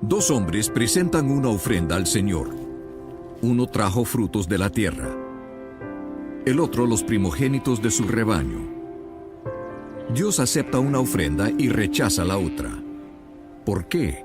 Dos hombres presentan una ofrenda al Señor. Uno trajo frutos de la tierra, el otro los primogénitos de su rebaño. Dios acepta una ofrenda y rechaza la otra. ¿Por qué?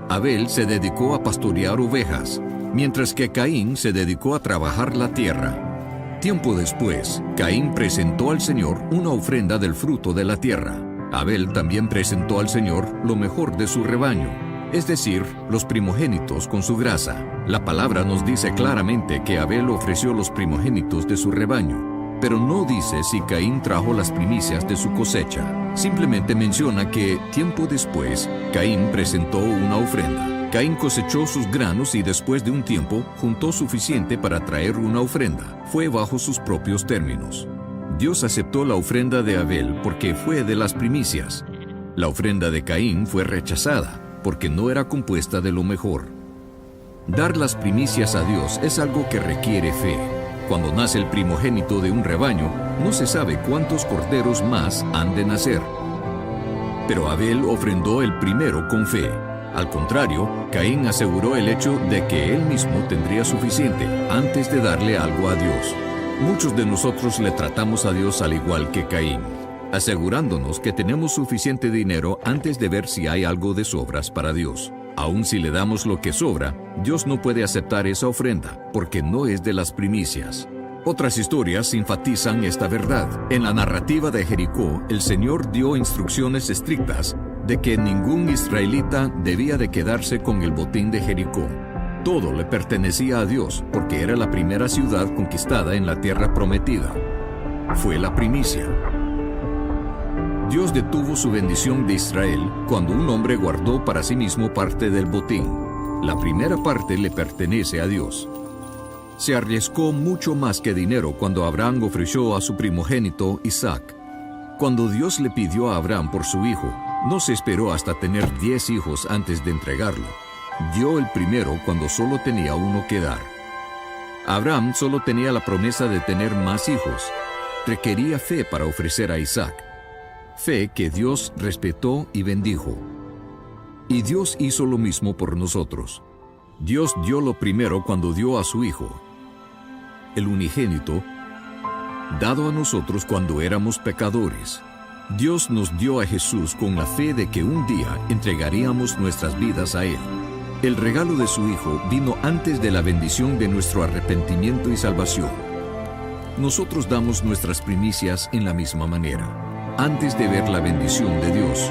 Abel se dedicó a pastorear ovejas, mientras que Caín se dedicó a trabajar la tierra. Tiempo después, Caín presentó al Señor una ofrenda del fruto de la tierra. Abel también presentó al Señor lo mejor de su rebaño, es decir, los primogénitos con su grasa. La palabra nos dice claramente que Abel ofreció los primogénitos de su rebaño, pero no dice si Caín trajo las primicias de su cosecha. Simplemente menciona que, tiempo después, Caín presentó una ofrenda. Caín cosechó sus granos y después de un tiempo juntó suficiente para traer una ofrenda. Fue bajo sus propios términos. Dios aceptó la ofrenda de Abel porque fue de las primicias. La ofrenda de Caín fue rechazada porque no era compuesta de lo mejor. Dar las primicias a Dios es algo que requiere fe. Cuando nace el primogénito de un rebaño, no se sabe cuántos corderos más han de nacer. Pero Abel ofrendó el primero con fe. Al contrario, Caín aseguró el hecho de que él mismo tendría suficiente antes de darle algo a Dios. Muchos de nosotros le tratamos a Dios al igual que Caín, asegurándonos que tenemos suficiente dinero antes de ver si hay algo de sobras para Dios. Aun si le damos lo que sobra, Dios no puede aceptar esa ofrenda, porque no es de las primicias. Otras historias enfatizan esta verdad. En la narrativa de Jericó, el Señor dio instrucciones estrictas de que ningún israelita debía de quedarse con el botín de Jericó. Todo le pertenecía a Dios, porque era la primera ciudad conquistada en la tierra prometida. Fue la primicia. Dios detuvo su bendición de Israel cuando un hombre guardó para sí mismo parte del botín. La primera parte le pertenece a Dios. Se arriesgó mucho más que dinero cuando Abraham ofreció a su primogénito Isaac. Cuando Dios le pidió a Abraham por su hijo, no se esperó hasta tener 10 hijos antes de entregarlo. Dio el primero cuando solo tenía uno que dar. Abraham solo tenía la promesa de tener más hijos. Requería fe para ofrecer a Isaac. Fe que Dios respetó y bendijo. Y Dios hizo lo mismo por nosotros. Dios dio lo primero cuando dio a su Hijo, el unigénito, dado a nosotros cuando éramos pecadores. Dios nos dio a Jesús con la fe de que un día entregaríamos nuestras vidas a Él. El regalo de su Hijo vino antes de la bendición de nuestro arrepentimiento y salvación. Nosotros damos nuestras primicias en la misma manera. Antes de ver la bendición de Dios,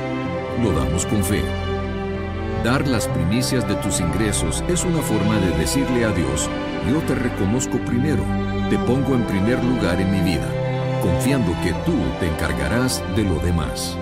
lo damos con fe. Dar las primicias de tus ingresos es una forma de decirle a Dios: yo te reconozco primero, te pongo en primer lugar en mi vida, confiando que tú te encargarás de lo demás.